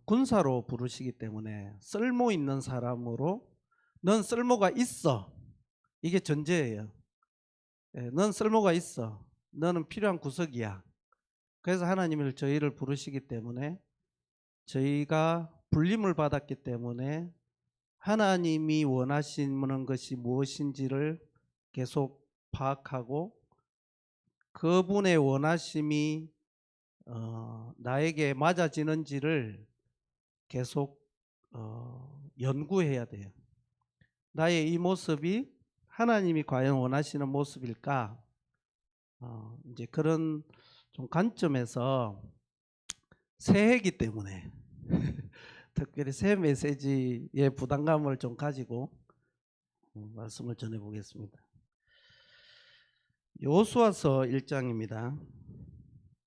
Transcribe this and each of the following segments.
군사로 부르시기 때문에 쓸모 있는 사람으로 넌 쓸모가 있어. 이게 전제예요. 넌 쓸모가 있어. 너는 필요한 구석이야. 그래서 하나님을 저희를 부르시기 때문에 저희가 불림을 받았기 때문에 하나님이 원하시는 것이 무엇인지를 계속 파악하고 그분의 원하심이 나에게 맞아지는지를 계속 연구해야 돼요. 나의 이 모습이 하나님이 과연 원하시는 모습일까? 이제 그런 좀 관점에서 새해이기 때문에 특별히 새 메시지의 부담감을 좀 가지고 말씀을 전해 보겠습니다. 여호수아서 1장입니다.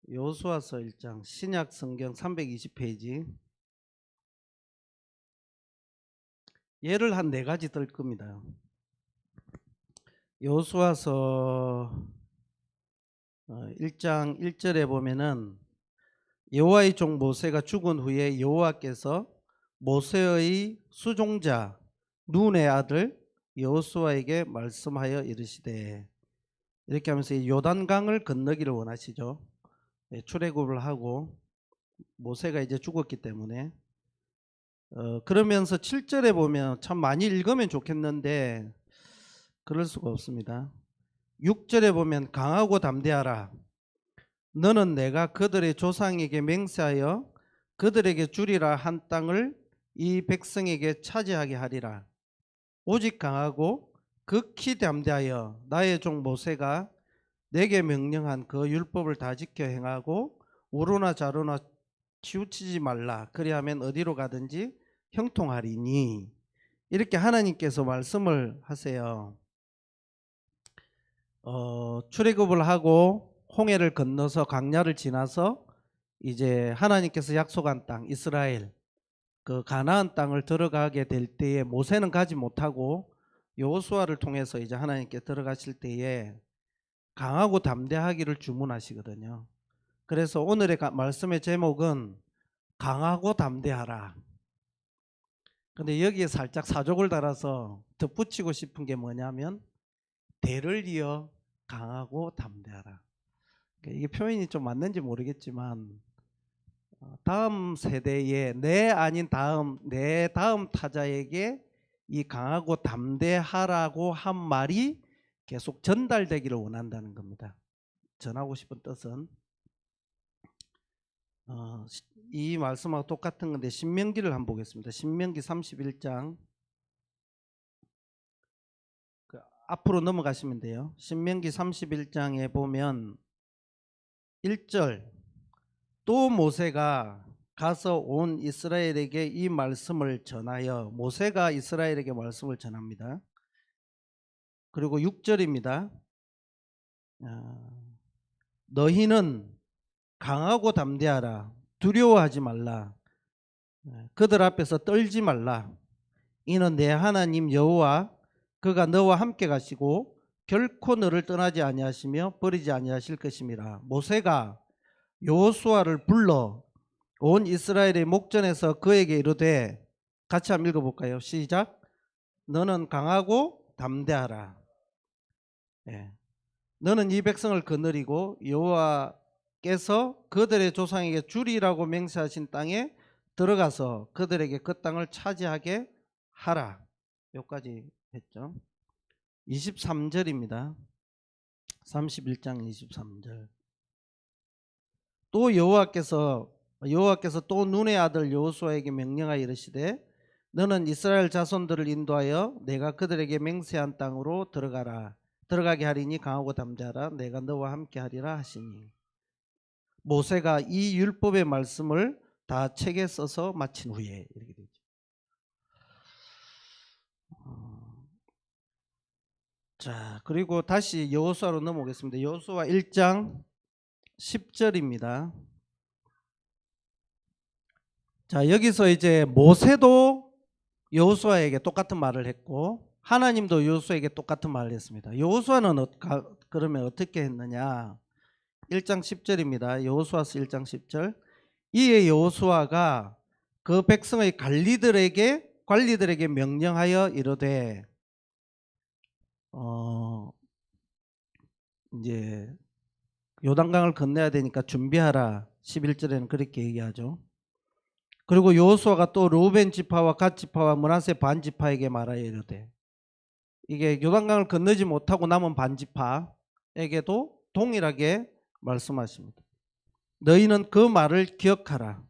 여호수아서 1장 신약 성경 320페이지. 예를 한 4가지 들 겁니다. 여호수아서 1장 1절에 보면은 여호와의 종 모세가 죽은 후에 여호와께서 모세의 수종자 눈의 아들 여호수아에게 말씀하여 이르시되, 이렇게 하면서 요단강을 건너기를 원하시죠. 출애굽을 하고 모세가 이제 죽었기 때문에 그러면서 7절에 보면 참 많이 읽으면 좋겠는데 그럴 수가 없습니다. 6절에 보면 강하고 담대하라. 너는 내가 그들의 조상에게 맹세하여 그들에게 주리라 한 땅을 이 백성에게 차지하게 하리라. 오직 강하고 극히 담대하여 나의 종 모세가 내게 명령한 그 율법을 다 지켜 행하고 우로나 좌로나 치우치지 말라. 그리하면 어디로 가든지 형통하리니. 이렇게 하나님께서 말씀을 하세요. 출애굽을 하고 홍해를 건너서 광야를 지나서 이제 하나님께서 약속한 땅 이스라엘 그 가나안 땅을 들어가게 될 때에 모세는 가지 못하고 여호수아를 통해서 이제 하나님께 들어가실 때에 강하고 담대하기를 주문하시거든요. 그래서 오늘의 말씀의 제목은 강하고 담대하라. 근데 여기에 살짝 사족을 달아서 덧붙이고 싶은 게 뭐냐면 대를 이어 강하고 담대하라. 이게 표현이 좀 맞는지 모르겠지만 다음 세대에 내 아닌 내 다음 타자에게 이 강하고 담대하라고 한 말이 계속 전달되기를 원한다는 겁니다. 전하고 싶은 뜻은 이 말씀하고 똑같은 건데 신명기를 한번 보겠습니다. 신명기 31장 앞으로 넘어가시면 돼요. 신명기 31장에 보면 1절 또 모세가 가서 온 이스라엘에게 이 말씀을 전하여 모세가 이스라엘에게 말씀을 전합니다. 그리고 6절입니다. 너희는 강하고 담대하라. 두려워하지 말라. 그들 앞에서 떨지 말라. 이는 내 하나님 여호와 그가 너와 함께 가시고 결코 너를 떠나지 아니하시며 버리지 아니하실 것임이라. 모세가 여호수아를 불러 온 이스라엘의 목전에서 그에게 이르되, 같이 한번 읽어볼까요? 시작. 너는 강하고 담대하라. 너는 이 백성을 거느리고 여호와께서 그들의 조상에게 주리라고 맹세하신 땅에 들어가서 그들에게 그 땅을 차지하게 하라. 여기까지 했죠. 23절입니다. 31장 23절. 또 여호와께서 또 눈의 아들 여호수아에게 명령하여 이르시되, 너는 이스라엘 자손들을 인도하여 내가 그들에게 맹세한 땅으로 들어가게 하리니 강하고 담대하라. 내가 너와 함께 하리라 하시니. 모세가 이 율법의 말씀을 다 책에 써서 마친 후에 이렇게 되죠. 자, 그리고 다시 여호수아로 넘어오겠습니다. 여호수아 1장 10절입니다. 자, 여기서 이제 모세도 여호수아에게 똑같은 말을 했고 하나님도 여호수아에게 똑같은 말을 했습니다. 여호수아는 그러면 어떻게 했느냐? 1장 10절입니다. 여호수아서 1장 10절. 이에 여호수아가 그 백성의 관리들에게 명령하여 이르되 이제 요단강을 건너야 되니까 준비하라. 11절에는 그렇게 얘기하죠. 그리고 여호수아가 또 르우벤 지파와 갓 지파와 므낫세 반 지파에게 말하여 이르되, 이게 요단강을 건너지 못하고 남은 반 지파에게도 동일하게 말씀하십니다. 너희는 그 말을 기억하라.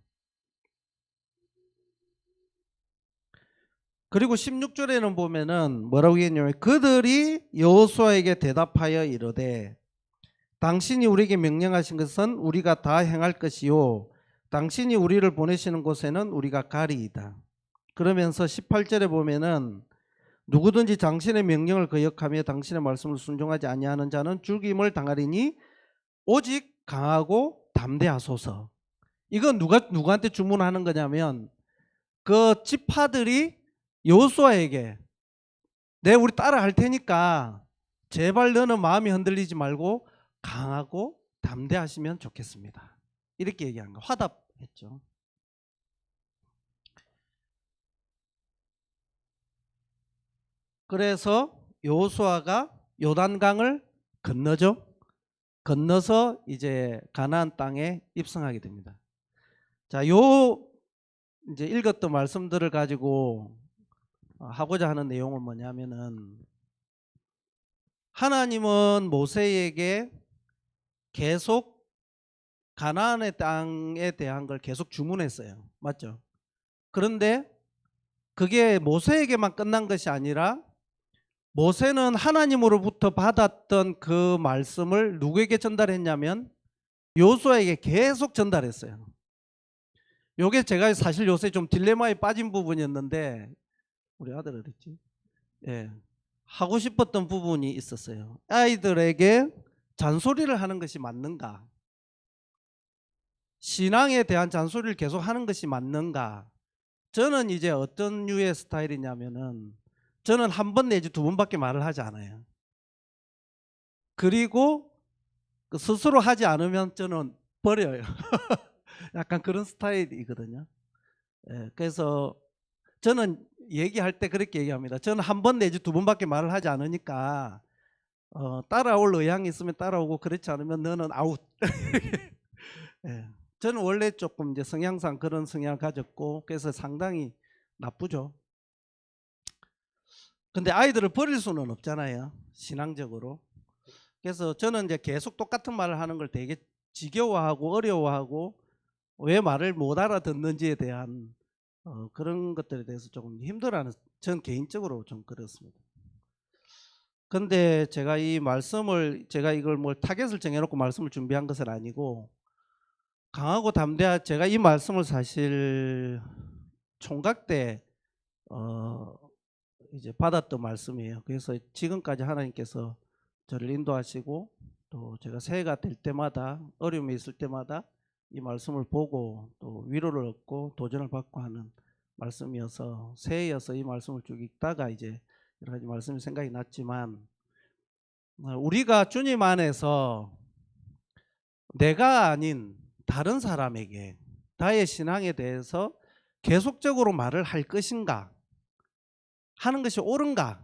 그리고 16절에는 보면은 뭐라고 했냐면, 그들이 여호수아에게 대답하여 이르되 당신이 우리에게 명령하신 것은 우리가 다 행할 것이요 당신이 우리를 보내시는 곳에는 우리가 가리이다. 그러면서 18절에 보면은 누구든지 당신의 명령을 거역하며 당신의 말씀을 순종하지 아니하는 자는 죽임을 당하리니 오직 강하고 담대하소서. 이건 누구한테 주문하는 거냐면 그 지파들이 여호수아에게 우리 따라 할 테니까 제발 너는 마음이 흔들리지 말고 강하고 담대하시면 좋겠습니다. 이렇게 얘기한 거, 화답했죠. 그래서 여호수아가 요단강을 건너서 이제 가나안 땅에 입성하게 됩니다. 자, 이제 읽었던 말씀들을 가지고 하고자 하는 내용은 뭐냐면은, 하나님은 모세에게 계속 가나안의 땅에 대한 걸 계속 주문했어요. 맞죠? 그런데 그게 모세에게만 끝난 것이 아니라 모세는 하나님으로부터 받았던 그 말씀을 누구에게 전달했냐면 여호수아에게 계속 전달했어요. 요게 제가 사실 요새 좀 딜레마에 빠진 부분이었는데, 우리 아들 어딨지? 예, 하고 싶었던 부분이 있었어요. 아이들에게 잔소리를 하는 것이 맞는가? 신앙에 대한 잔소리를 계속 하는 것이 맞는가? 저는 이제 어떤 류의 스타일이냐면은, 저는 한 번 내지 두 번밖에 말을 하지 않아요. 그리고 스스로 하지 않으면 저는 버려요. 약간 그런 스타일이거든요. 예, 그래서 저는 얘기할 때 그렇게 얘기합니다. 저는 한 번 내지 두 번밖에 말을 하지 않으니까 따라올 의향이 있으면 따라오고 그렇지 않으면 너는 아웃. 예, 저는 원래 조금 이제 성향상 그런 성향을 가졌고, 그래서 상당히 나쁘죠. 근데 아이들을 버릴 수는 없잖아요, 신앙적으로. 그래서 저는 이제 계속 똑같은 말을 하는 걸 되게 지겨워하고 어려워하고, 왜 말을 못 알아듣는지에 대한 그런 것들에 대해서 조금 힘들어하는, 전 개인적으로 좀 그렇습니다. 근데 제가 이걸 뭘 타겟을 정해놓고 말씀을 준비한 것은 아니고, 강하고 담대한, 제가 이 말씀을 사실 총각 때 이제 받았던 말씀이에요. 그래서 지금까지 하나님께서 저를 인도하시고, 또 제가 새해가 될 때마다, 어려움이 있을 때마다 이 말씀을 보고 또 위로를 얻고 도전을 받고 하는 말씀이어서, 새해여서 이 말씀을 쭉 읽다가 이제 여러 가지 말씀이 생각이 났지만, 우리가 주님 안에서 내가 아닌 다른 사람에게 나의 신앙에 대해서 계속적으로 말을 할 것인가, 하는 것이 옳은가,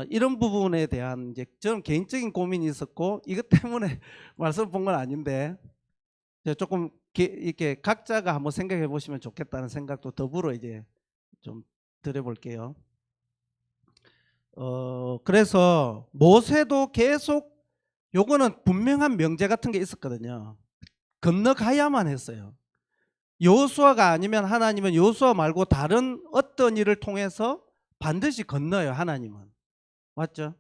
이런 부분에 대한 이제 저는 개인적인 고민이 있었고, 이것 때문에 말씀 본 건 아닌데 조금 이렇게 각자가 한번 생각해 보시면 좋겠다는 생각도 더불어 이제 좀 드려볼게요. 그래서 모세도 계속, 요거는 분명한 명제 같은 게 있었거든요. 건너가야만 했어요. 여호수아가 아니면, 하나님은 여호수아 말고 다른 어떤 일을 통해서 반드시 건너요, 하나님은. 맞죠?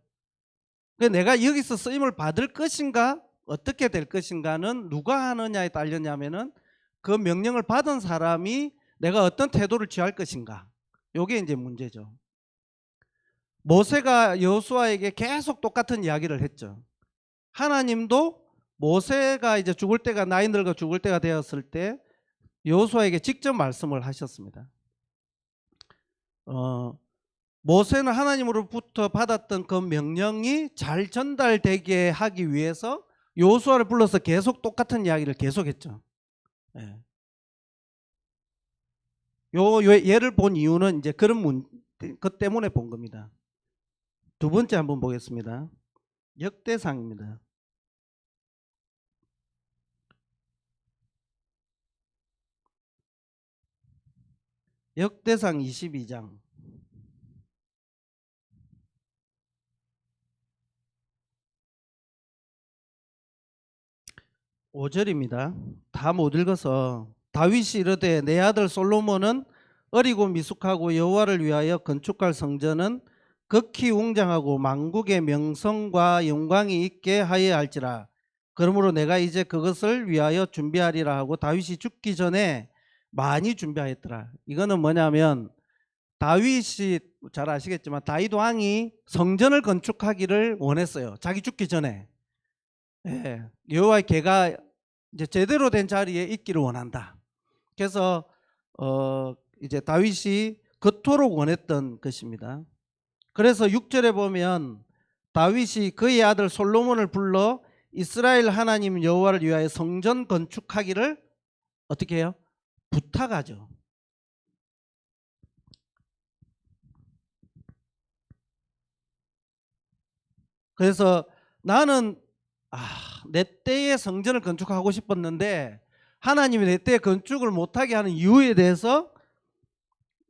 내가 여기서 쓰임을 받을 것인가 어떻게 될 것인가는 누가 하느냐에 딸렸냐면은 그 명령을 받은 사람이 내가 어떤 태도를 취할 것인가, 요게 이제 문제죠. 모세가 여호수아에게 계속 똑같은 이야기를 했죠. 하나님도 모세가 이제 죽을 때가, 나이 늙어 죽을 때가 되었을 때 여호수아에게 직접 말씀을 하셨습니다. 모세는 하나님으로부터 받았던 그 명령이 잘 전달되게 하기 위해서 여호수아를 불러서 계속 똑같은 이야기를 계속했죠. 예. 예를 본 이유는 이제 그런 것 때문에 본 겁니다. 두 번째 한번 보겠습니다. 역대상입니다. 역대상 22장 5절입니다. 다 못 읽어서 다윗이 이르되 내 아들 솔로몬은 어리고 미숙하고 여호와를 위하여 건축할 성전은 극히 웅장하고 만국의 명성과 영광이 있게 하여야 할지라. 그러므로 내가 이제 그것을 위하여 준비하리라 하고 다윗이 죽기 전에 많이 준비하였더라. 이거는 뭐냐면 다윗이 잘 아시겠지만 다윗 왕이 성전을 건축하기를 원했어요. 자기 죽기 전에. 예, 여호와의 계가 이제 제대로 된 자리에 있기를 원한다. 그래서 이제 다윗이 그토록 원했던 것입니다. 그래서 6절에 보면 다윗이 그의 아들 솔로몬을 불러 이스라엘 하나님 여호와를 위하여 성전 건축하기를 어떻게 해요? 부탁하죠. 그래서 나는 내 때에 성전을 건축하고 싶었는데 하나님이 내 때에 건축을 못하게 하는 이유에 대해서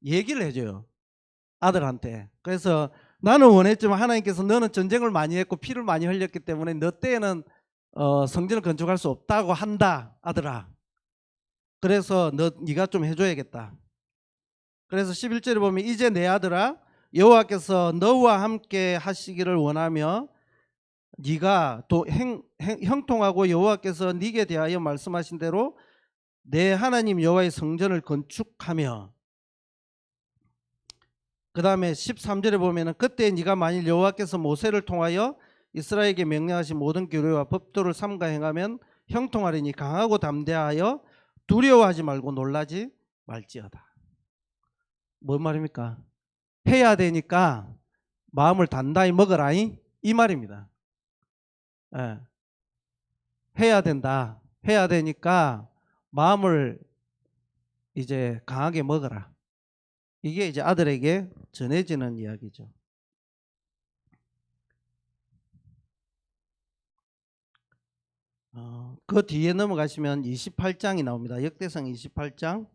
얘기를 해줘요. 아들한테. 그래서 나는 원했지만 하나님께서 너는 전쟁을 많이 했고 피를 많이 흘렸기 때문에 너 때에는 성전을 건축할 수 없다고 한다, 아들아. 그래서 네가 좀 해줘야겠다. 그래서 11절에 보면 이제 내 아들아 여호와께서 너와 함께 하시기를 원하며 네가 또 형통하고 여호와께서 네게 대하여 말씀하신 대로 내 하나님 여호와의 성전을 건축하며, 그 다음에 13절에 보면은 그때 네가 만일 여호와께서 모세를 통하여 이스라엘에게 명령하신 모든 규례와 법도를 삼가 행하면 형통하리니 강하고 담대하여 두려워하지 말고 놀라지 말지어다. 뭔 말입니까? 해야 되니까 마음을 단단히 먹어라 이 말입니다. 예. 해야 된다. 해야 되니까 마음을 이제 강하게 먹어라. 이게 이제 아들에게 전해지는 이야기죠. 그 뒤에 넘어가시면 28장이 나옵니다. 역대상 28장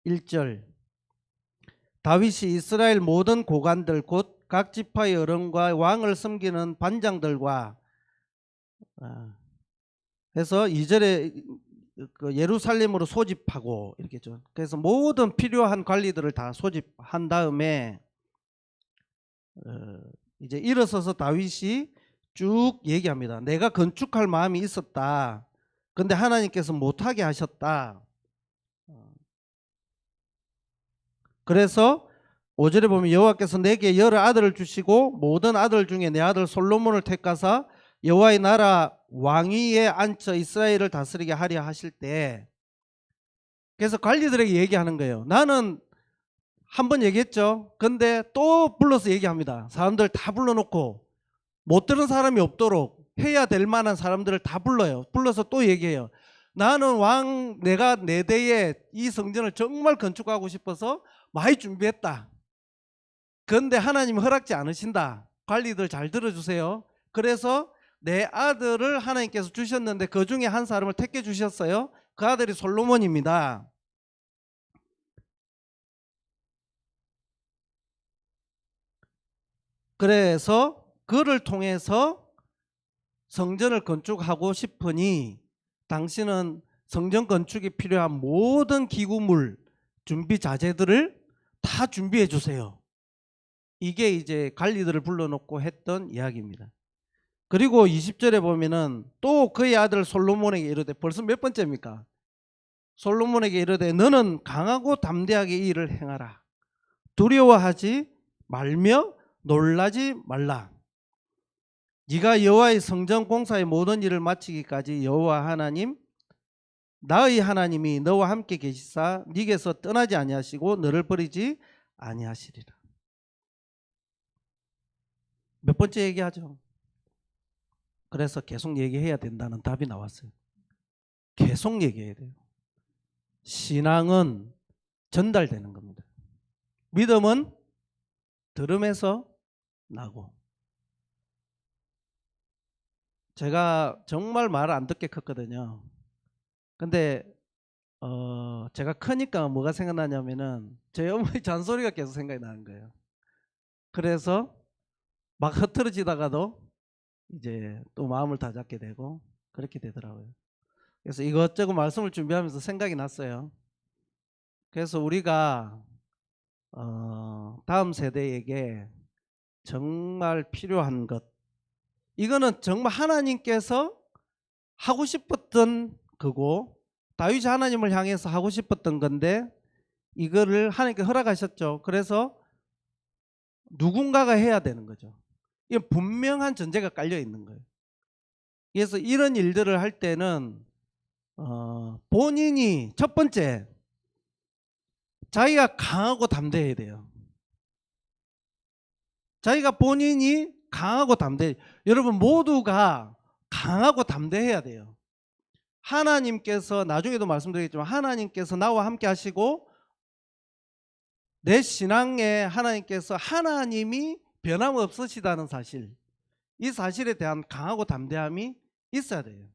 1절. 다윗이 이스라엘 모든 고관들 곧 각 지파의 어른과 왕을 섬기는 반장들과 해서 2절에 그 예루살렘으로 소집하고 이렇게죠. 그래서 모든 필요한 관리들을 다 소집한 다음에 이제 일어서서 다윗이 쭉 얘기합니다. 내가 건축할 마음이 있었다. 근데 하나님께서 못하게 하셨다. 그래서 5절에 보면 여호와께서 내게 여러 아들을 주시고 모든 아들 중에 내 아들 솔로몬을 택하사 여호와의 나라 왕위에 앉혀 이스라엘을 다스리게 하려 하실 때, 그래서 관리들에게 얘기하는 거예요. 나는 한 번 얘기했죠. 근데 또 불러서 얘기합니다. 사람들 다 불러놓고 못 들은 사람이 없도록 해야 될 만한 사람들을 다 불러요. 불러서 또 얘기해요. 나는 내가 내 대에 이 성전을 정말 건축하고 싶어서 많이 준비했다. 그런데 하나님 허락지 않으신다. 관리들 잘 들어주세요. 그래서 내 아들을 하나님께서 주셨는데 그 중에 한 사람을 택해 주셨어요. 그 아들이 솔로몬입니다. 그래서 그를 통해서 성전을 건축하고 싶으니 당신은 성전 건축이 필요한 모든 기구물 준비 자재들을 다 준비해 주세요. 이게 이제 관리들을 불러놓고 했던 이야기입니다. 그리고 20절에 보면은 또 그의 아들 솔로몬에게 이르되, 벌써 몇 번째입니까? 솔로몬에게 이르되 너는 강하고 담대하게 이 일을 행하라. 두려워하지 말며 놀라지 말라. 네가 여호와의 성전 공사의 모든 일을 마치기까지 여호와 하나님 나의 하나님이 너와 함께 계시사 네게서 떠나지 아니하시고 너를 버리지 아니하시리라. 몇 번째 얘기하죠. 그래서 계속 얘기해야 된다는 답이 나왔어요. 계속 얘기해야 돼요. 신앙은 전달되는 겁니다. 믿음은 들음에서 나고. 제가 정말 말을 안 듣게 컸거든요. 근데 제가 크니까 뭐가 생각나냐면은 제 어머니 잔소리가 계속 생각이 나는 거예요. 그래서 막 흐트러지다가도 이제 또 마음을 다잡게 되고 그렇게 되더라고요. 그래서 이것저것 말씀을 준비하면서 생각이 났어요. 그래서 우리가 다음 세대에게 정말 필요한 것, 이거는 정말 하나님께서 하고 싶었던 거고 다윗이 하나님을 향해서 하고 싶었던 건데 이거를 하나님께 허락하셨죠. 그래서 누군가가 해야 되는 거죠. 이건 분명한 전제가 깔려 있는 거예요. 그래서 이런 일들을 할 때는 본인이 첫 번째 자기가 강하고 담대해야 돼요. 자기가 본인이 강하고 담대. 여러분 모두가 강하고 담대해야 돼요. 하나님께서 나중에도 말씀드리겠지만 하나님께서 나와 함께 하시고 내 신앙에 하나님께서 하나님이 변함없으시다는 사실, 이 사실에 대한 강하고 담대함이 있어야 돼요.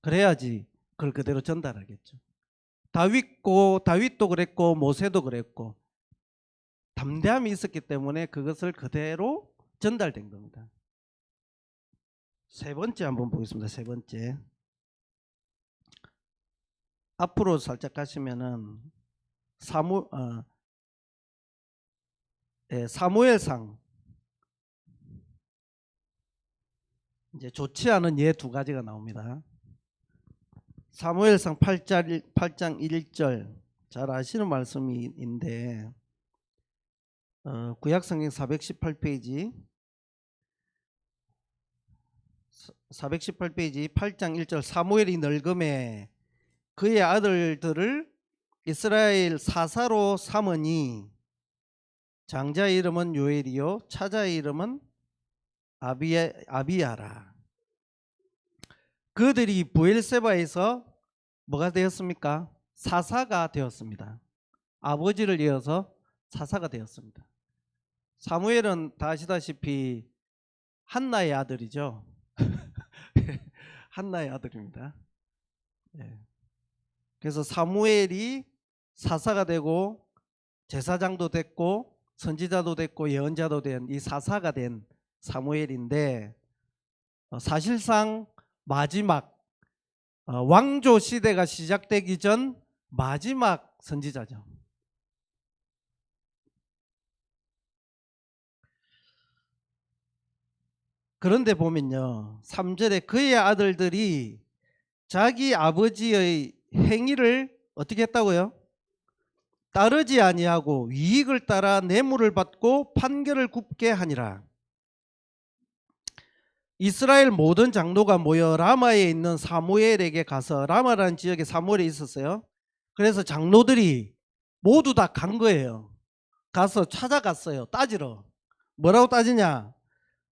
그래야지 그걸 그대로 전달하겠죠. 다윗도 그랬고 모세도 그랬고 담대함이 있었기 때문에 그것을 그대로 전달된 겁니다. 세 번째 한번 보겠습니다. 세 번째. 앞으로 살짝 가시면은 사무엘상, 이제 좋지 않은 예 두 가지가 나옵니다. 사무엘상 8장 1절 잘 아시는 말씀인데 구약성경 418페이지 8장 1절 사무엘이 늙음에 그의 아들들을 이스라엘 사사로 삼으니 장자의 이름은 요엘이요 차자의 이름은 아비야라. 그들이 브엘세바에서 뭐가 되었습니까? 사사가 되었습니다. 아버지를 이어서 사사가 되었습니다. 사무엘은 다 아시다시피 한나의 아들이죠. 한나의 아들입니다. 그래서 사무엘이 사사가 되고 제사장도 됐고 선지자도 됐고 예언자도 된 이 사사가 된 사무엘인데 사실상 마지막 왕조 시대가 시작되기 전 마지막 선지자죠. 그런데 보면요 3절에 그의 아들들이 자기 아버지의 행위를 어떻게 했다고요? 따르지 아니하고 이익을 따라 뇌물을 받고 판결을 굽게 하니라. 이스라엘 모든 장로가 모여 라마에 있는 사무엘에게 가서, 라마라는 지역에 사무엘이 있었어요. 그래서 장로들이 모두 다 간 거예요. 가서 찾아갔어요. 따지러. 뭐라고 따지냐?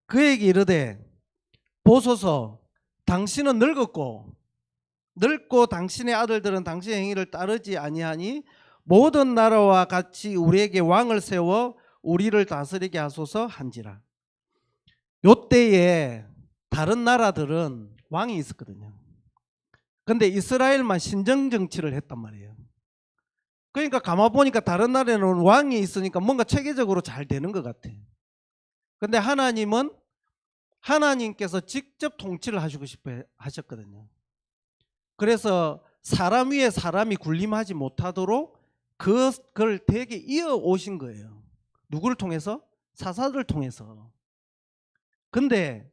그에게 이르되 보소서 당신은 늙고 당신의 아들들은 당신의 행위를 따르지 아니하니 모든 나라와 같이 우리에게 왕을 세워 우리를 다스리게 하소서 한지라. 요때에 다른 나라들은 왕이 있었거든요. 근데 이스라엘만 신정정치를 했단 말이에요. 그러니까 가만 보니까 다른 나라에는 왕이 있으니까 뭔가 체계적으로 잘 되는 것 같아. 근데 하나님은 하나님께서 직접 통치를 하시고 싶어 하셨거든요. 그래서 사람 위에 사람이 군림하지 못하도록 그걸 되게 이어 오신 거예요. 누구를 통해서? 사사들을 통해서. 근데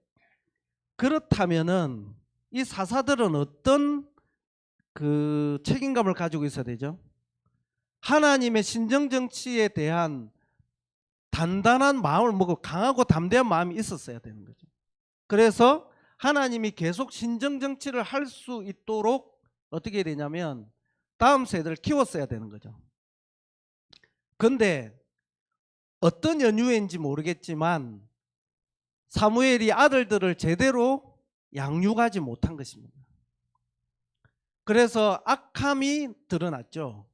그렇다면은 이 사사들은 어떤 그 책임감을 가지고 있어야 되죠? 하나님의 신정정치에 대한 단단한 마음을 먹고 강하고 담대한 마음이 있었어야 되는 거죠. 그래서 하나님이 계속 신정정치를 할 수 있도록 어떻게 해야 되냐면 다음 세대를 키웠어야 되는 거죠. 근데 어떤 연유인지 모르겠지만 사무엘이 아들들을 제대로 양육하지 못한 것입니다. 그래서 악함이 드러났죠.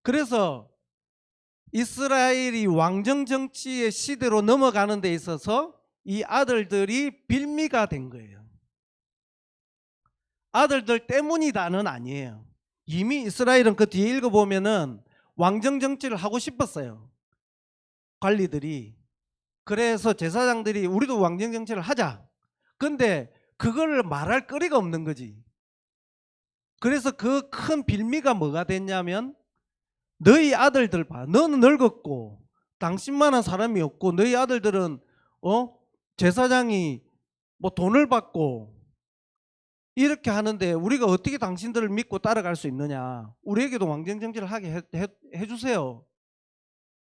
그래서 이스라엘이 왕정 정치의 시대로 넘어가는 데 있어서 이 아들들이 빌미가 된 거예요. 아들들 때문이다는 아니에요. 이미 이스라엘은 그 뒤에 읽어보면은 왕정 정치를 하고 싶었어요. 관리들이. 그래서 제사장들이 우리도 왕정 정치를 하자. 근데 그걸 말할 거리가 없는 거지. 그래서 그 큰 빌미가 뭐가 됐냐면 너희 아들들 봐. 너는 늙었고 당신만한 사람이 없고 너희 아들들은 제사장이 뭐 돈을 받고 이렇게 하는데 우리가 어떻게 당신들을 믿고 따라갈 수 있느냐. 우리에게도 왕정정치를 하게 해주세요.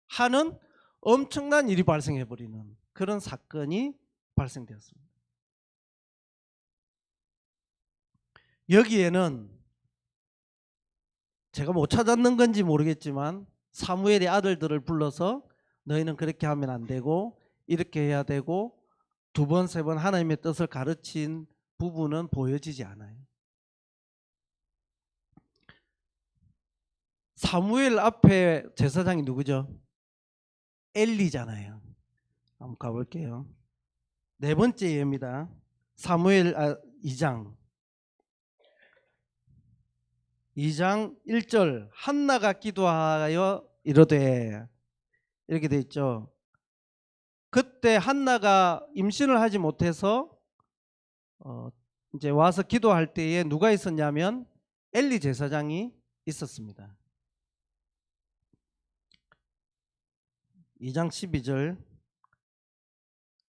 하는 엄청난 일이 발생해버리는 그런 사건이 발생되었습니다. 여기에는 제가 못 찾았는 건지 모르겠지만 사무엘의 아들들을 불러서 너희는 그렇게 하면 안 되고 이렇게 해야 되고 두 번, 세 번 하나님의 뜻을 가르친 부분은 보여지지 않아요. 사무엘 앞에 제사장이 누구죠? 엘리잖아요. 한번 가볼게요. 네 번째 예입니다. 사무엘 2장 1절 한나가 기도하여 이르되 이렇게 돼 있죠. 그때 한나가 임신을 하지 못해서 이제 와서 기도할 때에 누가 있었냐면 엘리 제사장이 있었습니다. 2장 12절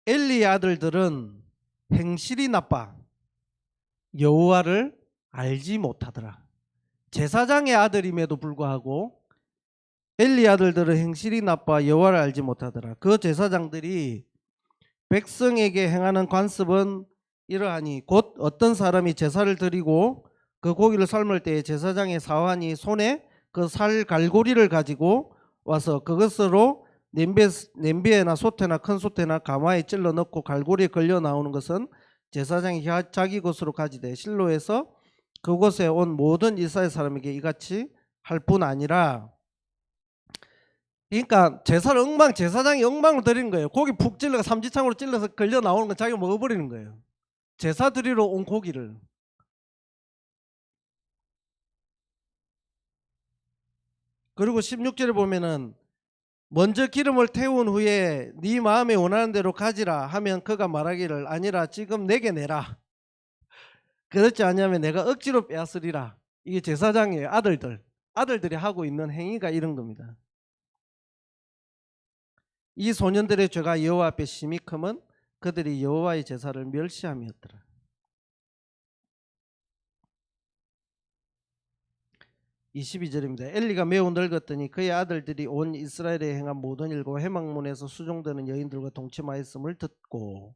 엘리의 아들들은 행실이 나빠 여호와를 알지 못하더라. 제사장의 아들임에도 불구하고 엘리 아들들은 행실이 나빠 여호와를 알지 못하더라. 그 제사장들이 백성에게 행하는 관습은 이러하니 곧 어떤 사람이 제사를 드리고 그 고기를 삶을 때에 제사장의 사환이 손에 그 살 갈고리를 가지고 와서 그것으로 냄비에나 솥에나 큰 솥에나 가마에 찔러 넣고 갈고리에 걸려 나오는 것은 제사장이 자기 것으로 가지되 실로에서 그곳에 온 모든 이스라엘 사람에게 이같이 할 뿐 아니라. 그러니까 제사장이 엉망을 드리는 거예요. 고기 푹 찔러서 삼지창으로 찔러서 걸려 나오는 건 자기가 먹어버리는 거예요. 제사 드리러 온 고기를. 그리고 16절에 보면은 먼저 기름을 태운 후에 네 마음에 원하는 대로 가지라 하면 그가 말하기를 아니라 지금 내게 내라. 그렇지 않으면 내가 억지로 빼앗으리라. 이게 제사장의 아들들이 하고 있는 행위가 이런 겁니다. 이 소년들의 죄가 여호와 앞에 심히 크면 그들이 여호와의 제사를 멸시함이었더라. 22절입니다. 엘리가 매우 늙었더니 그의 아들들이 온 이스라엘에 행한 모든 일과 회막문에서 수종되는 여인들과 동침하였음을 듣고.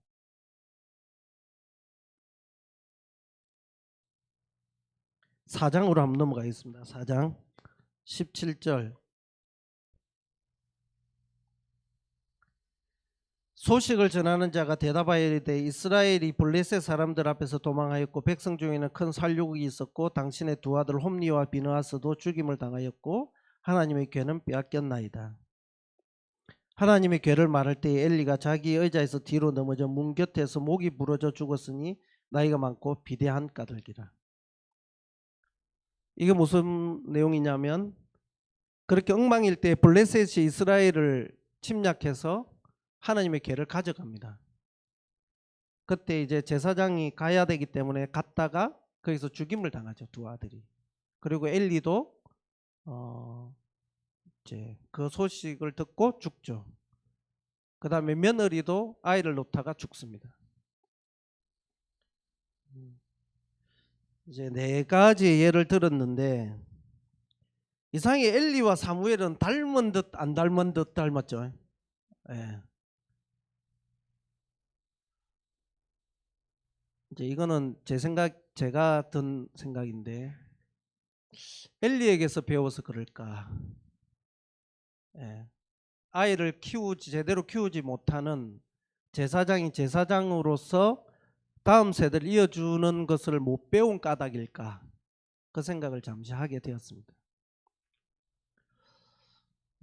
사장으로 한번 넘어가겠습니다. 4장 17절 소식을 전하는 자가 대답하여 이르되 이스라엘이 블레셋 사람들 앞에서 도망하였고 백성 중에는 큰 살육이 있었고 당신의 두 아들 홈리와 비느하스도 죽임을 당하였고 하나님의 괴는 빼앗겼나이다. 하나님의 괴를 말할 때에 엘리가 자기 의자에서 뒤로 넘어져 문 곁에서 목이 부러져 죽었으니 나이가 많고 비대한 까닭이라. 이게 무슨 내용이냐면 그렇게 엉망일 때 블레셋이 이스라엘을 침략해서 하나님의 괴를 가져갑니다. 그때 이제 제사장이 가야 되기 때문에 갔다가 거기서 죽임을 당하죠. 두 아들이. 그리고 엘리도 이제 그 소식을 듣고 죽죠. 그 다음에 며느리도 아이를 놓다가 죽습니다. 이제 네 가지 예를 들었는데 이상하게 엘리와 사무엘은 닮은 듯 안 닮은 듯 닮았죠. 예. 이제 이거는 제가 든 생각인데 엘리에게서 배워서 그럴까? 예. 아이를 제대로 키우지 못하는 제사장이 제사장으로서 다음 세대를 이어주는 것을 못 배운 까닭일까? 그 생각을 잠시 하게 되었습니다.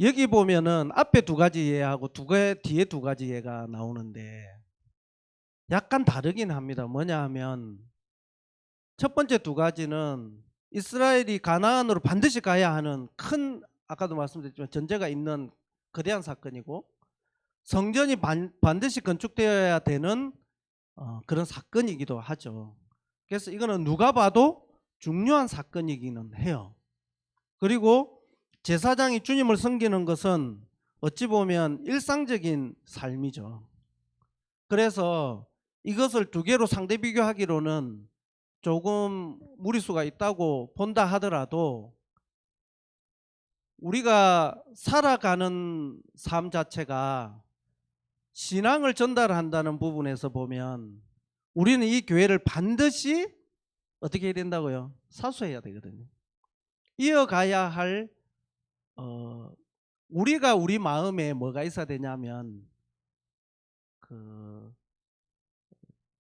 여기 보면은 앞에 두 가지 예하고 뒤에 두 가지 예가 나오는데 약간 다르긴 합니다. 뭐냐 하면 첫 번째 두 가지는 이스라엘이 가나안으로 반드시 가야 하는 큰, 아까도 말씀드렸지만 전제가 있는 거대한 사건이고, 성전이 반드시 건축되어야 되는 그런 사건이기도 하죠. 그래서 이거는 누가 봐도 중요한 사건이기는 해요. 그리고 제사장이 주님을 섬기는 것은 어찌 보면 일상적인 삶이죠. 그래서 이것을 두 개로 상대 비교하기로는 조금 무리수가 있다고 본다 하더라도 우리가 살아가는 삶 자체가 신앙을 전달한다는 부분에서 보면 우리는 이 교회를 반드시 어떻게 해야 된다고요? 사수해야 되거든요. 이어가야 할 우리가 우리 마음에 뭐가 있어야 되냐면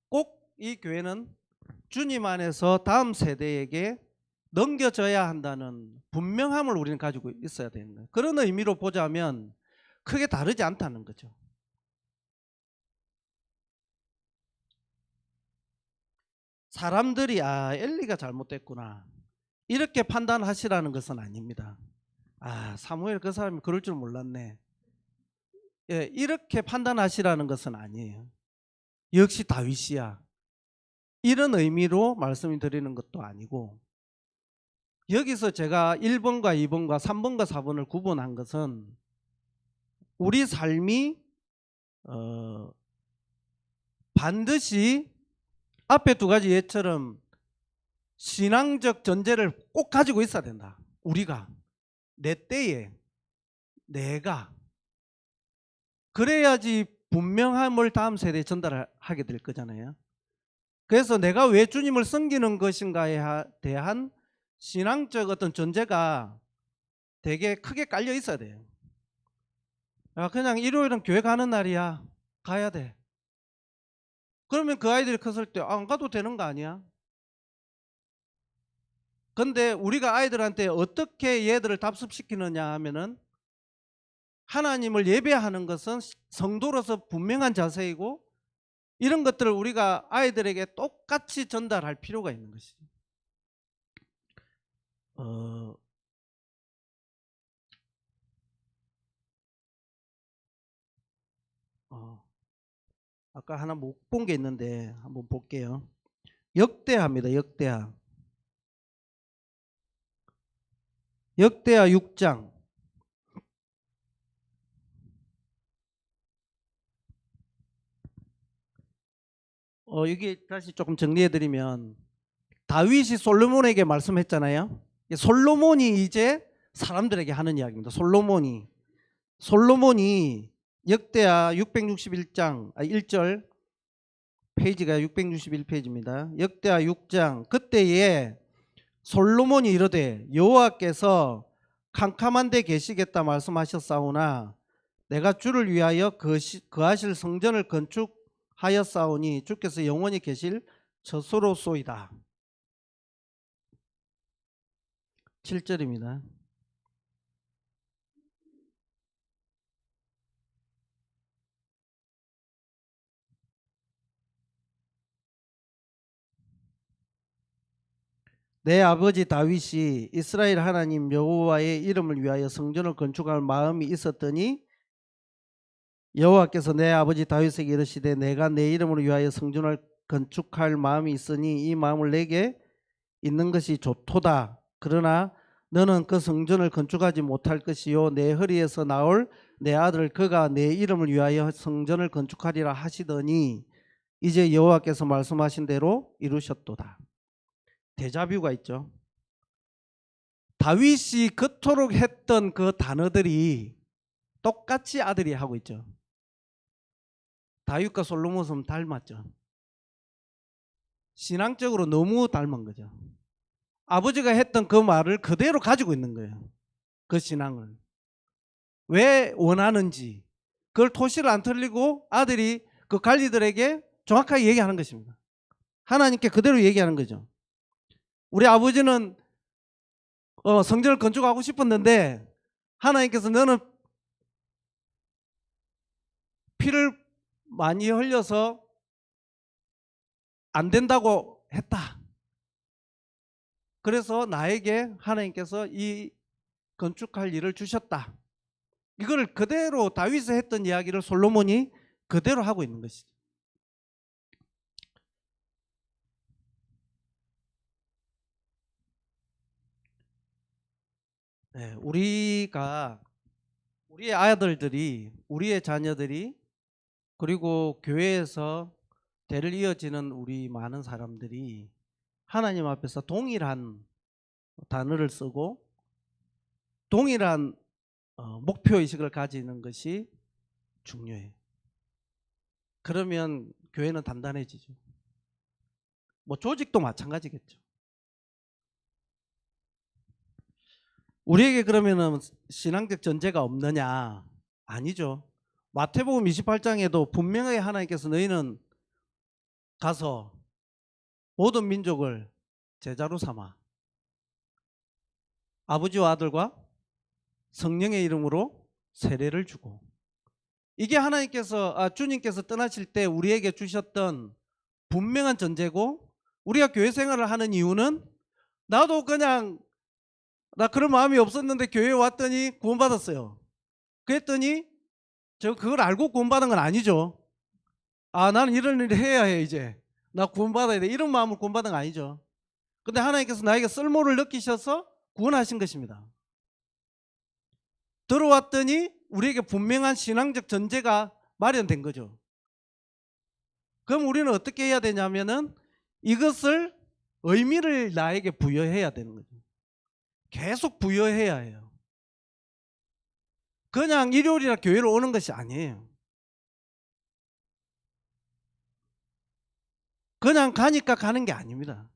꼭 이 교회는 주님 안에서 다음 세대에게 넘겨져야 한다는 분명함을 우리는 가지고 있어야 되는 거예요. 그런 의미로 보자면 크게 다르지 않다는 거죠. 사람들이 엘리가 잘못됐구나 이렇게 판단하시라는 것은 아닙니다. 사무엘 그 사람이 그럴 줄 몰랐네, 이렇게 판단하시라는 것은 아니에요. 역시 다윗이야 이런 의미로 말씀을 드리는 것도 아니고, 여기서 제가 1번과 2번과 3번과 4번을 구분한 것은 우리 삶이 반드시 앞에 두 가지 예처럼 신앙적 전제를 꼭 가지고 있어야 된다. 우리가 내 때에 내가 그래야지 분명함을 다음 세대에 전달하게 될 거잖아요. 그래서 내가 왜 주님을 섬기는 것인가에 대한 신앙적 어떤 전제가 되게 크게 깔려 있어야 돼요. 그냥 일요일은 교회 가는 날이야, 가야 돼. 그러면 그 아이들이 컸을 때 안 가도 되는 거 아니야? 근데 우리가 아이들한테 어떻게 얘들을 답습시키느냐 하면은 하나님을 예배하는 것은 성도로서 분명한 자세이고, 이런 것들을 우리가 아이들에게 똑같이 전달할 필요가 있는 것이죠. 아까 하나 못 본 게 있는데 한번 볼게요. 역대하입니다. 역대하 6장. 여기 다시 조금 정리해드리면 다윗이 솔로몬에게 말씀했잖아요. 솔로몬이 이제 사람들에게 하는 이야기입니다. 솔로몬이 역대하 661장 1절, 페이지가 661페이지입니다. 역대하 6장. 그때에 솔로몬이 이르되 여호와께서 캄캄한 데 계시겠다 말씀하셨사오나 내가 주를 위하여 거하실 성전을 건축하였사오니 주께서 영원히 계실 처소로소이다. 7절입니다. 내 아버지 다윗이 이스라엘 하나님 여호와의 이름을 위하여 성전을 건축할 마음이 있었더니 여호와께서 내 아버지 다윗에게 이르시되 내가 내 이름을 위하여 성전을 건축할 마음이 있으니 이 마음을 내게 있는 것이 좋도다. 그러나 너는 그 성전을 건축하지 못할 것이요 내 허리에서 나올 내 아들 그가 내 이름을 위하여 성전을 건축하리라 하시더니 이제 여호와께서 말씀하신 대로 이루셨도다. 데자뷰가 있죠. 다윗이 그토록 했던 그 단어들이 똑같이 아들이 하고 있죠. 다윗과 솔로몬은 닮았죠. 신앙적으로 너무 닮은 거죠. 아버지가 했던 그 말을 그대로 가지고 있는 거예요. 그 신앙을 왜 원하는지 그걸 토시를 안 틀리고 아들이 그 관리들에게 정확하게 얘기하는 것입니다. 하나님께 그대로 얘기하는 거죠. 우리 아버지는 성전을 건축하고 싶었는데 하나님께서 너는 피를 많이 흘려서 안 된다고 했다. 그래서 나에게 하나님께서 이 건축할 일을 주셨다. 이걸 그대로 다윗이 했던 이야기를 솔로몬이 그대로 하고 있는 것이죠. 네, 우리가 우리의 아들들이, 우리의 자녀들이, 그리고 교회에서 대를 이어지는 우리 많은 사람들이 하나님 앞에서 동일한 단어를 쓰고 동일한 목표의식을 가지는 것이 중요해요. 그러면 교회는 단단해지죠. 뭐 조직도 마찬가지겠죠. 우리에게 그러면은 신앙적 전제가 없느냐? 아니죠. 마태복음 28장에도 분명히 하나님께서 너희는 가서 모든 민족을 제자로 삼아 아버지와 아들과 성령의 이름으로 세례를 주고, 이게 하나님께서 주님께서 떠나실 때 우리에게 주셨던 분명한 전제고, 우리가 교회 생활을 하는 이유는 나도 그냥 나 그런 마음이 없었는데 교회에 왔더니 구원받았어요. 그랬더니 저 그걸 알고 구원받은 건 아니죠. 나는 이런 일을 해야 해, 이제 나 구원받아야 돼, 이런 마음으로 구원받은 건 아니죠. 근데 하나님께서 나에게 쓸모를 느끼셔서 구원하신 것입니다. 들어왔더니 우리에게 분명한 신앙적 전제가 마련된 거죠. 그럼 우리는 어떻게 해야 되냐면은 이것을 의미를 나에게 부여해야 되는 거죠. 계속 부여해야 해요. 그냥 일요일이나 교회로 오는 것이 아니에요. 그냥 가니까 가는 게 아닙니다.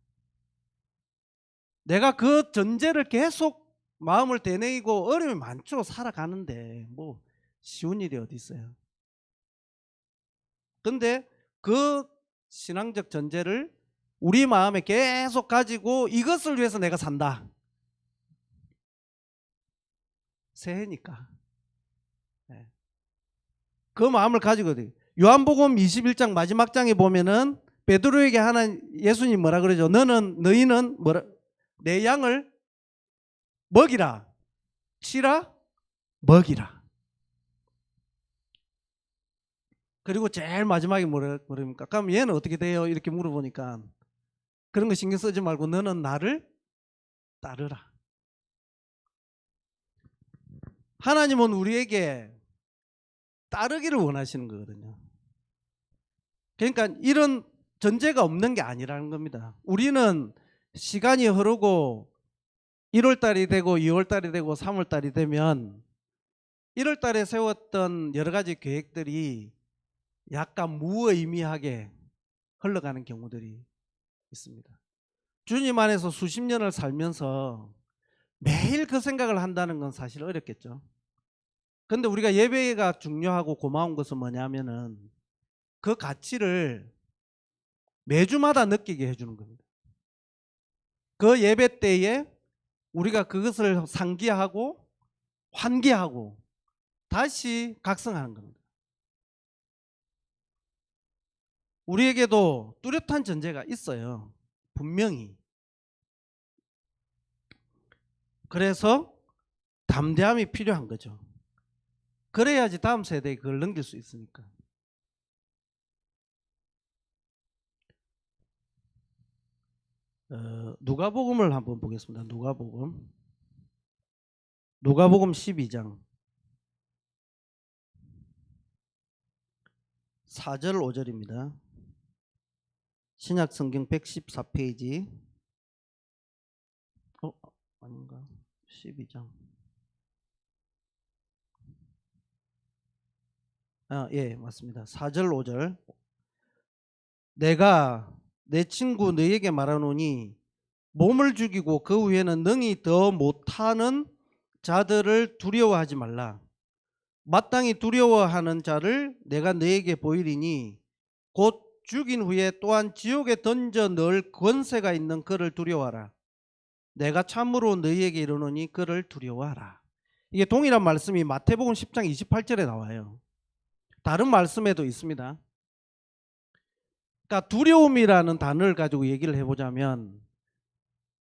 내가 그 전제를 계속 마음을 되뇌이고, 어려움이 많죠. 살아가는데 뭐 쉬운 일이 어디 있어요. 근데 그 신앙적 전제를 우리 마음에 계속 가지고 이것을 위해서 내가 산다. 새해니까. 그 마음을 가지고, 요한복음 21장 마지막 장에 보면은 베드로에게 예수님 뭐라 그러죠? 너희는 뭐라, 내 양을 먹이라, 치라, 먹이라. 그리고 제일 마지막에 뭐랍니까? 그럼 얘는 어떻게 돼요? 이렇게 물어보니까 그런 거 신경 쓰지 말고 너는 나를 따르라. 하나님은 우리에게 따르기를 원하시는 거거든요. 그러니까 이런 전제가 없는 게 아니라는 겁니다. 우리는 시간이 흐르고 1월달이 되고 2월달이 되고 3월달이 되면 1월달에 세웠던 여러 가지 계획들이 약간 무의미하게 흘러가는 경우들이 있습니다. 주님 안에서 수십 년을 살면서 매일 그 생각을 한다는 건 사실 어렵겠죠. 근데 우리가 예배가 중요하고 고마운 것은 뭐냐면은 그 가치를 매주마다 느끼게 해주는 겁니다. 그 예배 때에 우리가 그것을 상기하고 환기하고 다시 각성하는 겁니다. 우리에게도 뚜렷한 전제가 있어요. 분명히. 그래서 담대함이 필요한 거죠. 그래야지 다음 세대에 그걸 넘길 수 있으니까. 누가복음을 한번 보겠습니다. 누가복음 12장 4절 5절입니다. 신약성경 114페이지. 아닌가? 12장. 예, 맞습니다. 4절 5절. 내가 내 친구 너에게 말하노니 몸을 죽이고 그 후에는 능히 더 못하는 자들을 두려워하지 말라. 마땅히 두려워하는 자를 내가 너에게 보이리니 곧 죽인 후에 또한 지옥에 던져 넣을 권세가 있는 그를 두려워하라. 내가 참으로 너희에게 이르노니 그를 두려워하라. 이게 동일한 말씀이 마태복음 10장 28절에 나와요. 다른 말씀에도 있습니다. 그러니까 두려움이라는 단어를 가지고 얘기를 해보자면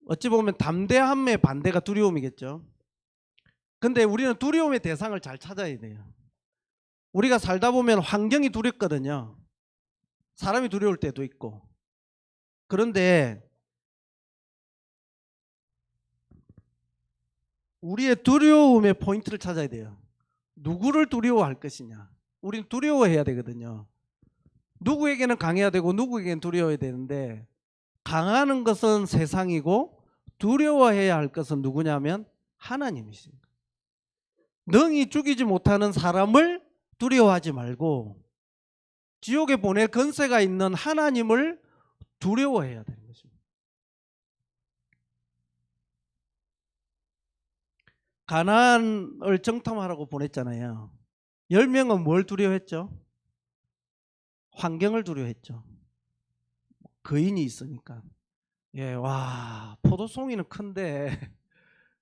어찌 보면 담대함의 반대가 두려움이겠죠. 근데 우리는 두려움의 대상을 잘 찾아야 돼요. 우리가 살다 보면 환경이 두렵거든요. 사람이 두려울 때도 있고. 그런데 우리의 두려움의 포인트를 찾아야 돼요. 누구를 두려워할 것이냐. 우리는 두려워해야 되거든요. 누구에게는 강해야 되고 누구에게는 두려워해야 되는데, 강하는 것은 세상이고 두려워해야 할 것은 누구냐면 하나님이십니다. 능히 죽이지 못하는 사람을 두려워하지 말고 지옥에 보낼 권세가 있는 하나님을 두려워해야 되는 것입니다. 가나안을 정탐하라고 보냈잖아요. 10명은 뭘 두려워했죠? 환경을 두려워했죠. 거인이 있으니까. 예, 와, 포도송이는 큰데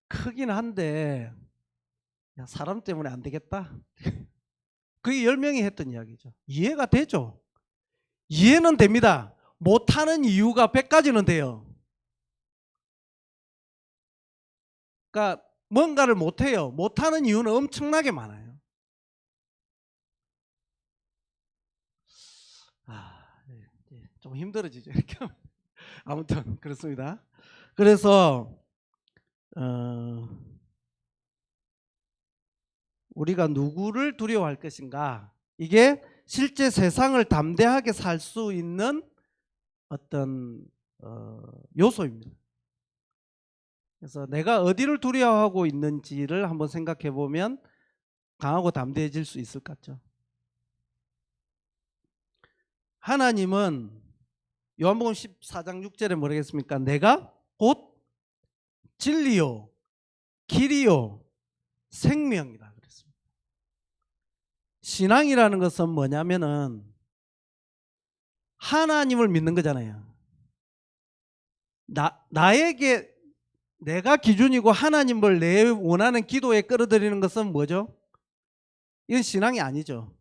크긴 한데 야, 사람 때문에 안 되겠다. 그게 10명이 했던 이야기죠. 이해가 되죠? 이해는 됩니다. 못하는 이유가 100가지는 돼요. 그러니까 뭔가를 못해요. 못하는 이유는 엄청나게 많아요. 좀 힘들어지죠. 이렇게. 아무튼 그렇습니다. 그래서 우리가 누구를 두려워할 것인가, 이게 실제 세상을 담대하게 살 수 있는 어떤 요소입니다. 그래서 내가 어디를 두려워하고 있는지를 한번 생각해 보면 강하고 담대해질 수 있을 것 같죠. 하나님은 요한복음 14장 6절에 뭐라겠습니까? 내가 곧 진리요 길이요 생명이다 그랬습니다. 신앙이라는 것은 뭐냐면은 하나님을 믿는 거잖아요. 나에게 내가 기준이고 하나님을 내 원하는 기도에 끌어들이는 것은 뭐죠? 이건 신앙이 아니죠.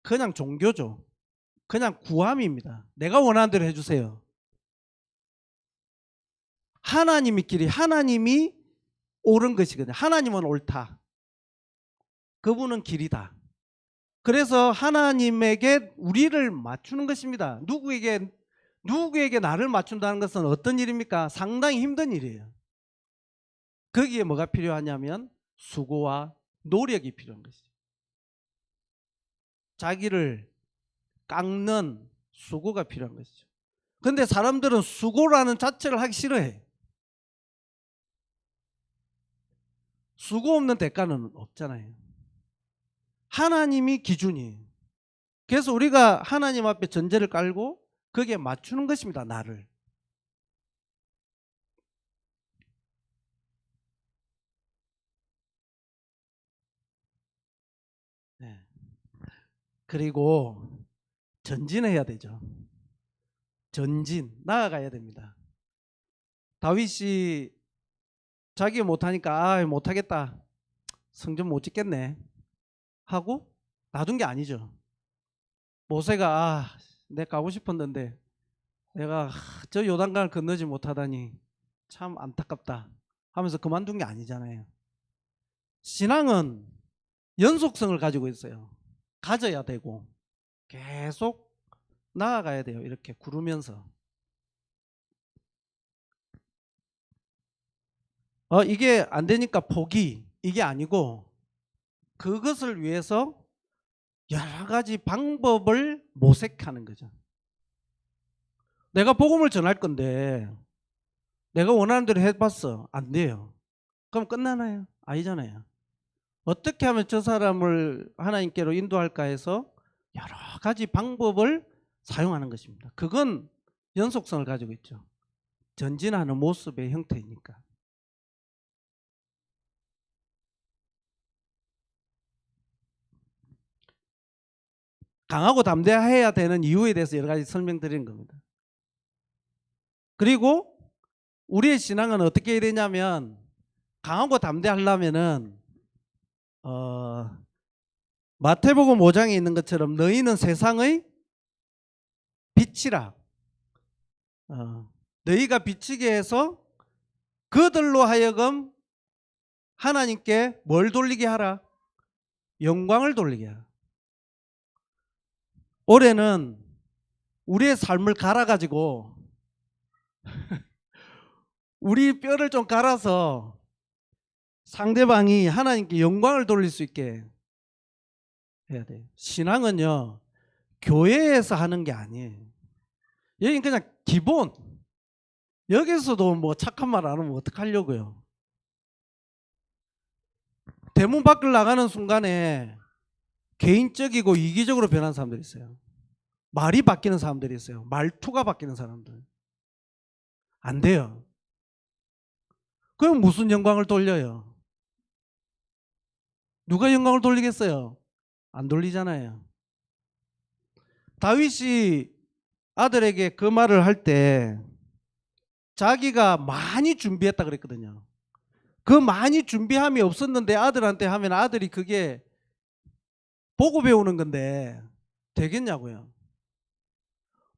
그냥 종교죠. 그냥 구함입니다. 내가 원하는 대로 해주세요. 하나님이 길이, 하나님이 옳은 것이거든요. 하나님은 옳다. 그분은 길이다. 그래서 하나님에게 우리를 맞추는 것입니다. 누구에게 나를 맞춘다는 것은 어떤 일입니까? 상당히 힘든 일이에요. 거기에 뭐가 필요하냐면 수고와 노력이 필요한 것이죠. 자기를 깎는 수고가 필요한 것이죠. 그런데 사람들은 수고라는 자체를 하기 싫어해. 수고 없는 대가는 없잖아요. 하나님이 기준이에요. 그래서 우리가 하나님 앞에 전제를 깔고 거기에 맞추는 것입니다. 나를. 네. 그리고 전진해야 되죠. 전진, 나아가야 됩니다. 다윗이 자기가 못하니까 못하겠다, 성전 못 짓겠네 하고 놔둔 게 아니죠. 모세가 내가 가고 싶었는데 내가 저 요단강을 건너지 못하다니 참 안타깝다 하면서 그만둔 게 아니잖아요. 신앙은 연속성을 가지고 있어요. 가져야 되고 계속 나아가야 돼요. 이렇게 구르면서. 이게 안 되니까 포기, 이게 아니고 그것을 위해서 여러 가지 방법을 모색하는 거죠. 내가 복음을 전할 건데 내가 원하는 대로 해봤어. 안 돼요. 그럼 끝나나요? 아니잖아요. 어떻게 하면 저 사람을 하나님께로 인도할까 해서 여러 가지 방법을 사용하는 것입니다. 그건 연속성을 가지고 있죠. 전진하는 모습의 형태이니까. 강하고 담대해야 되는 이유에 대해서 여러 가지 설명드리는 겁니다. 그리고 우리의 신앙은 어떻게 해야 되냐면 강하고 담대하려면은 마태복음 5장에 있는 것처럼 너희는 세상의 빛이라. 너희가 비치게 해서 그들로 하여금 하나님께 뭘 돌리게 하라? 영광을 돌리게 하라. 올해는 우리의 삶을 갈아가지고 우리 뼈를 좀 갈아서 상대방이 하나님께 영광을 돌릴 수 있게 해야 돼요. 신앙은요, 교회에서 하는 게 아니에요. 여긴 그냥 기본. 여기서도 뭐 착한 말 안 하면 어떡하려고요. 대문 밖을 나가는 순간에 개인적이고 이기적으로 변한 사람들이 있어요. 말이 바뀌는 사람들이 있어요. 말투가 바뀌는 사람들. 안 돼요. 그럼 무슨 영광을 돌려요? 누가 영광을 돌리겠어요? 안 돌리잖아요. 다윗이 아들에게 그 말을 할 때 자기가 많이 준비했다 그랬거든요. 그 많이 준비함이 없었는데 아들한테 하면 아들이 그게 보고 배우는 건데 되겠냐고요.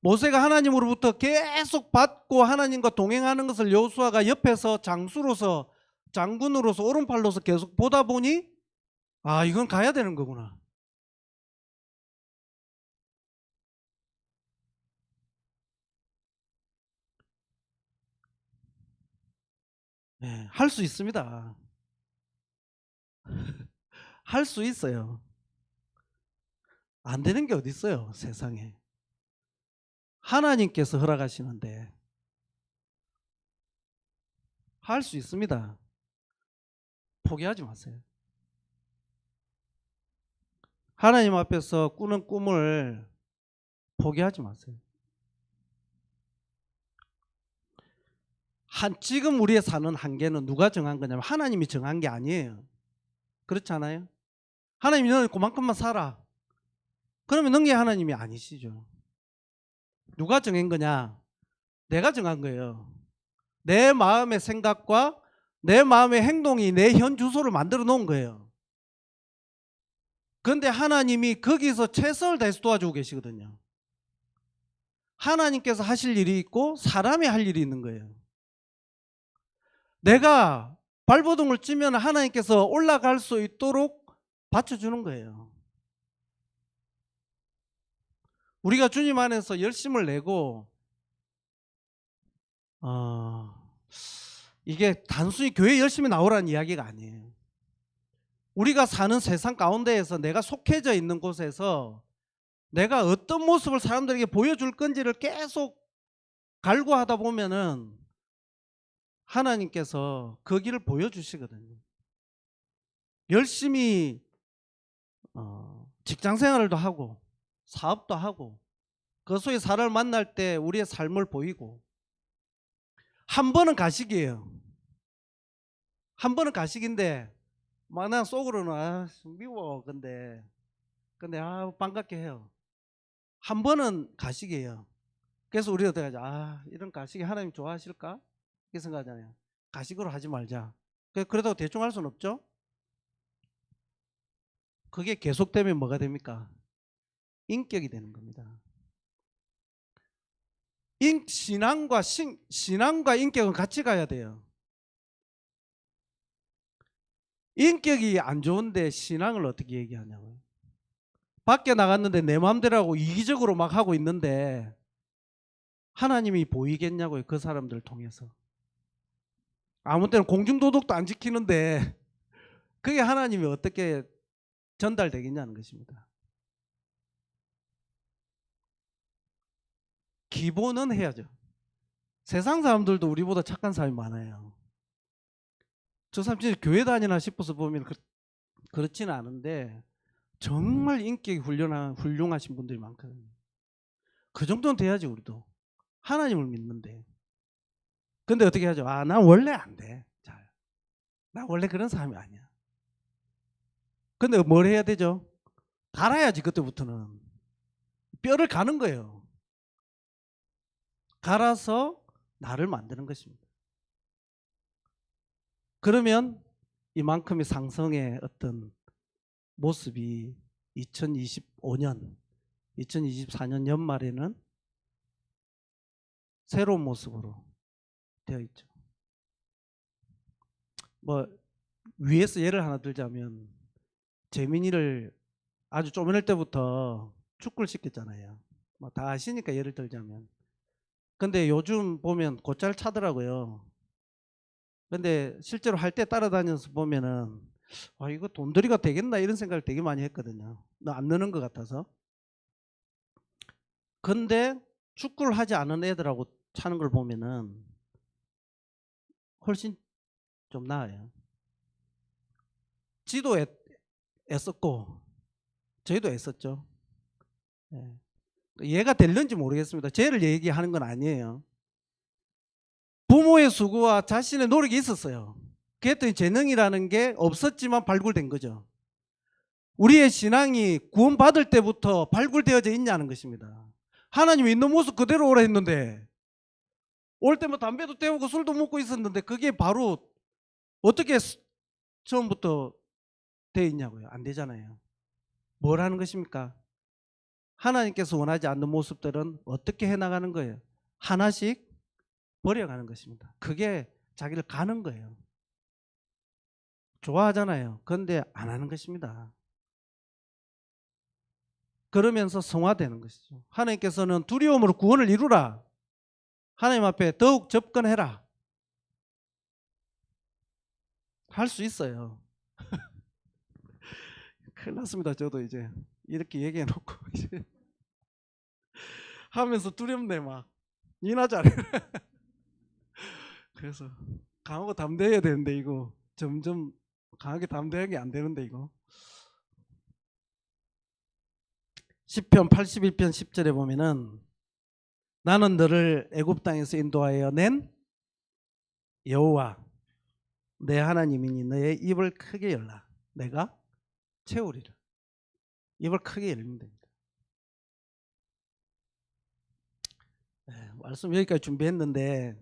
모세가 하나님으로부터 계속 받고 하나님과 동행하는 것을 여호수아가 옆에서 장수로서 장군으로서 오른팔로서 계속 보다 보니 아, 이건 가야 되는 거구나. 네, 할 수 있습니다. 할 수 있어요. 안 되는 게 어디 있어요, 세상에. 하나님께서 허락하시는데 할 수 있습니다. 포기하지 마세요. 하나님 앞에서 꾸는 꿈을 포기하지 마세요. 지금 우리의 사는 한계는 누가 정한 거냐면 하나님이 정한 게 아니에요. 그렇지 않아요? 하나님이 너는 그만큼만 살아. 그러면 능력 하나님이 아니시죠. 누가 정한 거냐? 내가 정한 거예요. 내 마음의 생각과 내 마음의 행동이 내 현 주소를 만들어 놓은 거예요. 그런데 하나님이 거기서 최선을 다해서 도와주고 계시거든요. 하나님께서 하실 일이 있고 사람이 할 일이 있는 거예요. 내가 발버둥을 치면 하나님께서 올라갈 수 있도록 받쳐주는 거예요. 우리가 주님 안에서 열심을 내고 이게 단순히 교회 열심히 나오라는 이야기가 아니에요. 우리가 사는 세상 가운데에서 내가 속해져 있는 곳에서 내가 어떤 모습을 사람들에게 보여줄 건지를 계속 갈구하다 보면은 하나님께서 그 길을 보여주시거든요. 열심히 직장 생활도 하고 사업도 하고 그 속에 사람을 만날 때 우리의 삶을 보이고 한 번은 가식이에요. 한 번은 가식인데 난 속으로는 미워. 근데 반갑게 해요. 한 번은 가식이에요. 그래서 우리가 어떻게 하죠? 이런 가식이 하나님 좋아하실까? 이렇게 생각하잖아요. 가식으로 하지 말자. 그래도 대충 할 수는 없죠. 그게 계속되면 뭐가 됩니까? 인격이 되는 겁니다. 신앙과 인격은 같이 가야 돼요. 인격이 안 좋은데 신앙을 어떻게 얘기하냐고요. 밖에 나갔는데 내 마음대로 하고 이기적으로 막 하고 있는데 하나님이 보이겠냐고요. 그 사람들을 통해서. 아무 때는 공중도덕도 안 지키는데 그게 하나님이 어떻게 전달되겠냐는 것입니다. 기본은 해야죠. 세상 사람들도 우리보다 착한 사람이 많아요. 저 사람 진짜 교회 다니나 싶어서 보면 그렇지는 않은데 정말 인격이 훌륭하신 분들이 많거든요. 그 정도는 돼야지 우리도. 하나님을 믿는데. 근데 어떻게 하죠? 난 원래 안 돼. 잘. 나 원래 그런 사람이 아니야. 근데 뭘 해야 되죠? 갈아야지 그때부터는. 뼈를 가는 거예요. 갈아서 나를 만드는 것입니다. 그러면 이만큼의 상승의 어떤 모습이 2025년, 2024년 연말에는 새로운 모습으로 되어 있죠. 뭐 위에서 예를 하나 들자면 재민이를 아주 쪼매낼 때부터 축구를 시켰잖아요. 뭐 다 아시니까 예를 들자면. 근데 요즘 보면 곧잘 차더라고요. 근데 실제로 할 때 따라다녀서 보면은 아 이거 돈벌이가 되겠나 이런 생각을 되게 많이 했거든요. 안 느는 것 같아서. 근데 축구를 하지 않은 애들하고 차는 걸 보면은 훨씬 좀 나아요. 지도 애썼고 저희도 애썼죠. 예. 얘가 될는지 모르겠습니다. 쟤를 얘기하는 건 아니에요. 부모의 수고와 자신의 노력이 있었어요. 그랬더니 재능이라는 게 없었지만 발굴된 거죠. 우리의 신앙이 구원받을 때부터 발굴되어져 있냐는 것입니다. 하나님이 있는 모습 그대로 오라 했는데 올 때면 담배도 때우고 술도 먹고 있었는데 그게 바로 어떻게 처음부터 돼 있냐고요. 안 되잖아요. 뭘 하는 것입니까? 하나님께서 원하지 않는 모습들은 어떻게 해나가는 거예요? 하나씩 버려가는 것입니다. 그게 자기를 가는 거예요. 좋아하잖아요. 그런데 안 하는 것입니다. 그러면서 성화되는 것이죠. 하나님께서는 두려움으로 구원을 이루라. 하나님 앞에 더욱 접근해라. 할 수 있어요. 큰일 났습니다. 저도 이제 이렇게 얘기해 놓고 이제 하면서 두렵네 막. 니나 잘해. 그래서 강하고 담대해야 되는데 이거 점점 강하게 담대하게 안 되는데 이거. 시편 81편 10절에 보면은 나는 너를 애굽 땅에서 인도하여 낸 여호와 내 하나님이니 너의 입을 크게 열라 내가 채우리라. 입을 크게 열면 됩니다. 네, 말씀 여기까지 준비했는데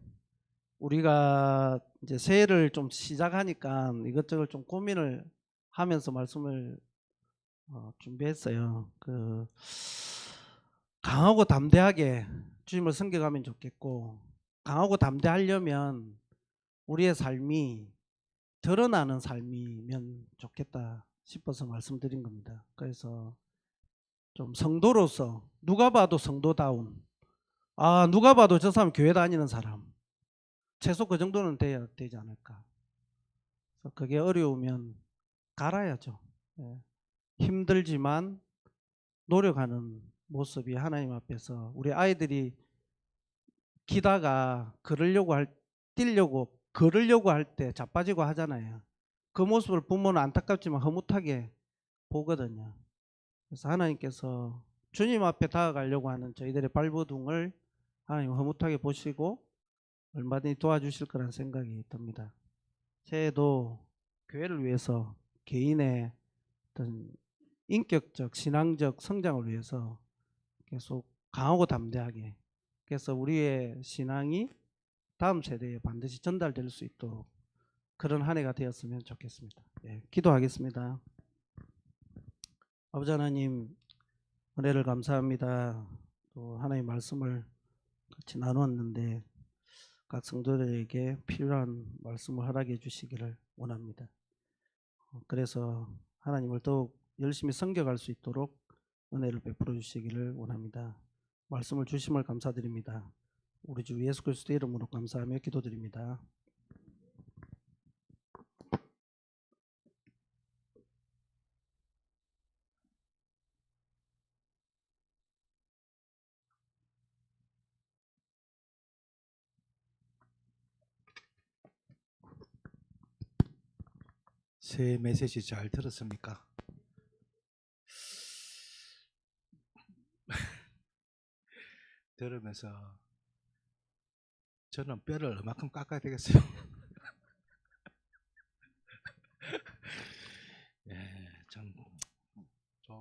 우리가 이제 새해를 좀 시작하니까 이것저것 좀 고민을 하면서 말씀을 준비했어요. 강하고 담대하게 주님을 섬겨가면 좋겠고 강하고 담대하려면 우리의 삶이 드러나는 삶이면 좋겠다 싶어서 말씀드린 겁니다. 그래서 좀 성도로서 누가 봐도 성도다운 누가 봐도 저 사람 교회 다니는 사람 최소 그 정도는 돼야 되지 않을까. 그래서 그게 어려우면 갈아야죠. 예. 힘들지만 노력하는 모습이 하나님 앞에서 우리 아이들이 기다가 뛰려고 걸으려고 할 때 자빠지고 하잖아요. 그 모습을 부모는 안타깝지만 허무하게 보거든요. 그래서 하나님께서 주님 앞에 다가가려고 하는 저희들의 발버둥을 하나님 허무하게 보시고 얼마든지 도와주실 거란 생각이 듭니다. 새해도 교회를 위해서 개인의 어떤 인격적 신앙적 성장을 위해서 계속 강하고 담대하게 그래서 우리의 신앙이 다음 세대에 반드시 전달될 수 있도록 그런 한 해가 되었으면 좋겠습니다. 네, 기도하겠습니다. 아버지 하나님 은혜를 감사합니다. 또 하나님의 말씀을 같이 나누었는데 각 성도들에게 필요한 말씀을 허락해 주시기를 원합니다. 그래서 하나님을 더욱 열심히 섬겨갈 수 있도록 은혜를 베풀어 주시기를 원합니다. 말씀을 주심을 감사드립니다. 우리 주 예수 그리스도의 이름으로 감사하며 기도드립니다. 새 메시지 잘 들었습니까? 들으면서 저는 뼈를 얼마큼 깎아야 되겠어요?